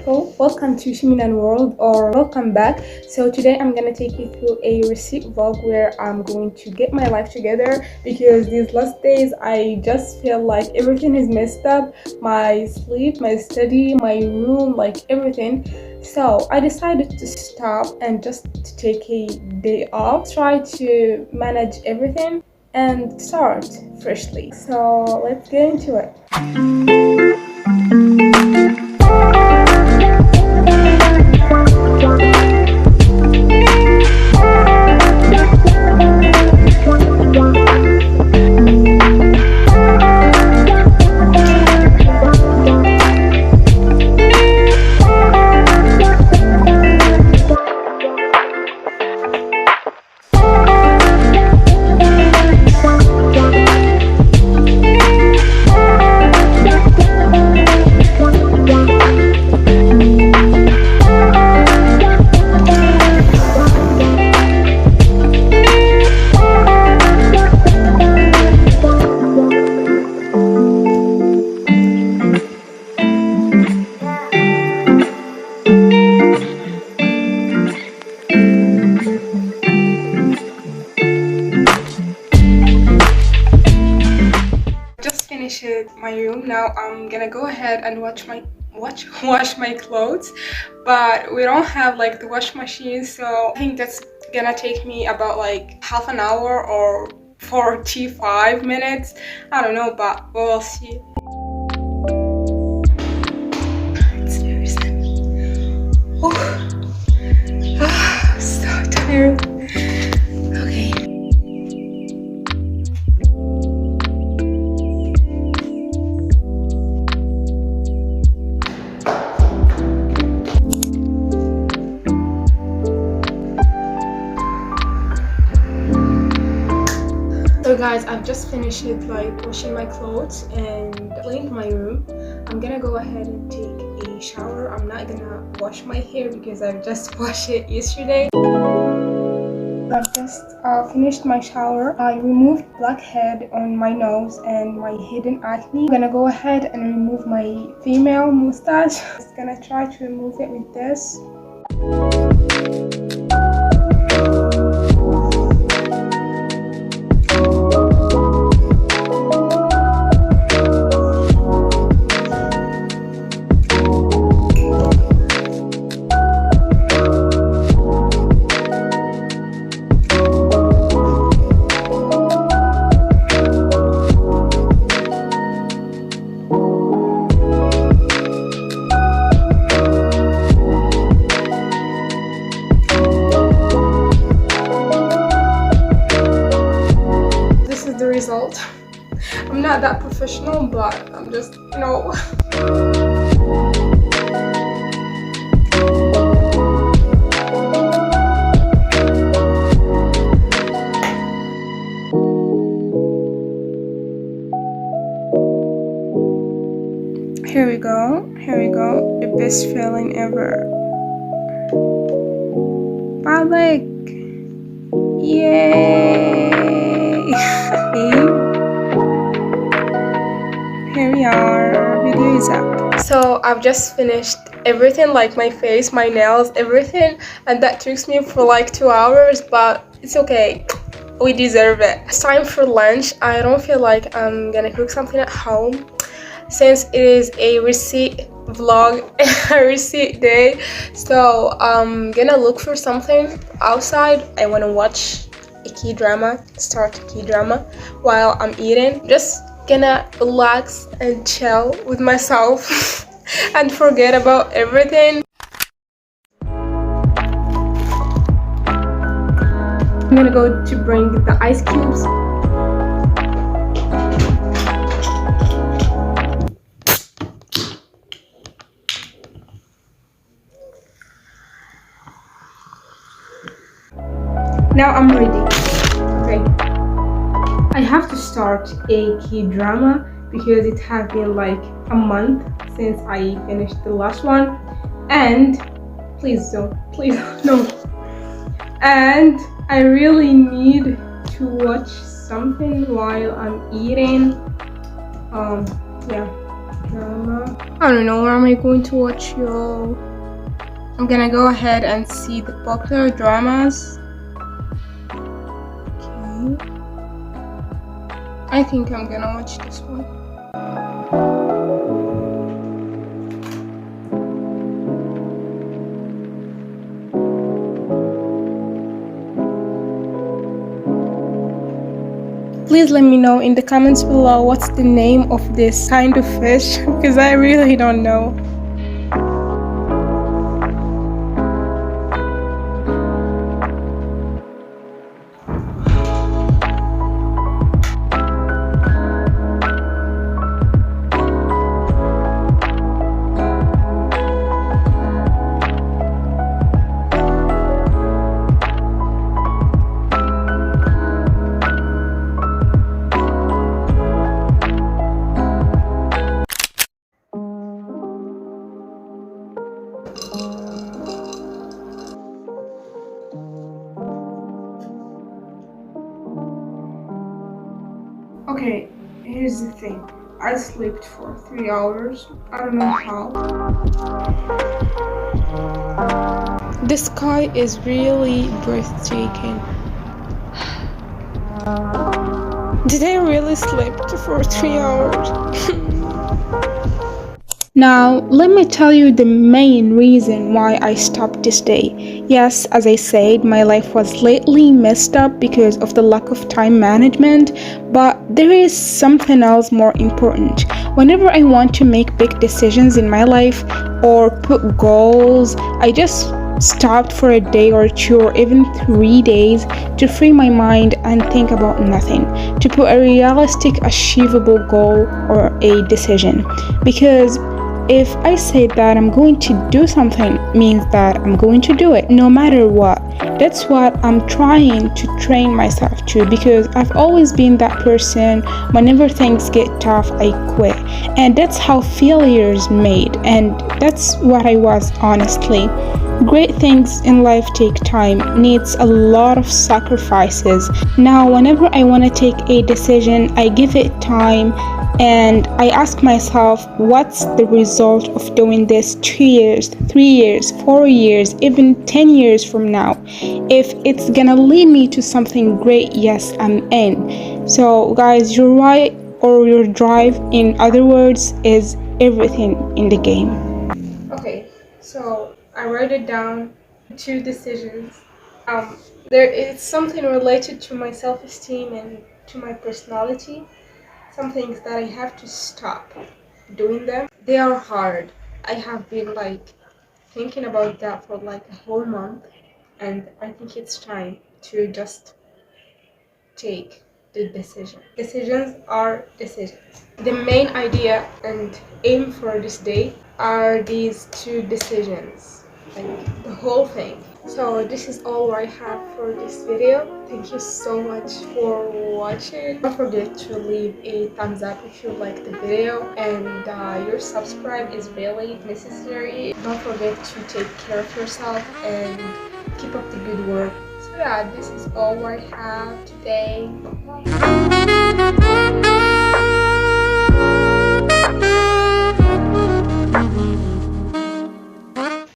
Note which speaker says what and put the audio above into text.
Speaker 1: people, welcome to Chiminnan world, or welcome back. So today I'm gonna take you through a receipt vlog where I'm going to get my life together, because these last days I just feel like everything is messed up. My sleep, my study, my room, like everything. So I decided to stop and just to take a day off, try to manage everything and start freshly. So let's get into it. My room now. I'm gonna go ahead and wash my clothes, but we don't have like the wash machine, so I think that's gonna take me about like half an hour or 45 minutes. I don't know, but we'll see. It's very sunny. Oh, so tired. Okay. So guys, I've just finished like washing my clothes and cleaned my room. I'm gonna go ahead and take a shower. I'm not gonna wash my hair because I've just washed it yesterday. I've just finished my shower. I removed blackhead on my nose and my hidden acne. I'm gonna go ahead and remove my female mustache. Just gonna try to remove it with this. Result. I'm not that professional, but I'm just, you know. Here we go, the best feeling ever. Balik! Yay! Here we are, video is up. So I've just finished everything, like my face, my nails, everything, and that took me for like 2 hours, but it's okay, we deserve it. It's time for lunch. I don't feel like I'm gonna cook something at home since it is a receipt vlog, a receipt day, so I'm gonna look for something outside. I want to watch a K-drama, start a K-drama while I'm eating. Just gonna relax and chill with myself and forget about everything. I'm gonna go to bring the ice cubes. Now I'm ready. Okay. I have to start a K-drama because it has been like a month since I finished the last one, and please no. And I really need to watch something while I'm eating. Yeah. drama. I don't know, where am I going to watch, y'all? I'm gonna go ahead and see the popular dramas. Okay. I think I'm gonna watch this one. Please let me know in the comments below what's the name of this kind of fish, because I really don't know. Okay, here's the thing. I slept for 3 hours. I don't know how. The sky is really breathtaking. Did I really sleep for 3 hours? Now, let me tell you the main reason why I stopped this day. Yes, as I said, my life was lately messed up because of the lack of time management, but there is something else more important. Whenever I want to make big decisions in my life or put goals, I just stopped for a day or two or even 3 days to free my mind and think about nothing, to put a realistic, achievable goal or a decision. Because if I say that I'm going to do something, means that I'm going to do it no matter what. That's what I'm trying to train myself to, because I've always been that person. Whenever things get tough, I quit. And that's how failures made, and that's what I was, honestly. Great things in life take time, needs a lot of sacrifices. Now, whenever I want to take a decision, I give it time and I ask myself, what's the result of doing this 2 years, 3 years, 4 years, even 10 years from now? If it's gonna lead me to something great, yes, I'm in. So guys, your right or your drive, in other words, is everything in the game. Okay, so I wrote it down, 2 decisions. There is something related to my self-esteem and to my personality. Some things that I have to stop doing them. They are hard. I have been thinking about that for a whole month, and I think it's time to just take the decision. Decisions are decisions. The main idea and aim for this day are these 2 decisions, the whole thing. So this is all I have for this video. Thank you so much for watching. Don't forget to leave a thumbs up if you like the video, and your subscribe is really necessary. Don't forget to take care of yourself and keep up the good work. So yeah, this is all I have today. Bye.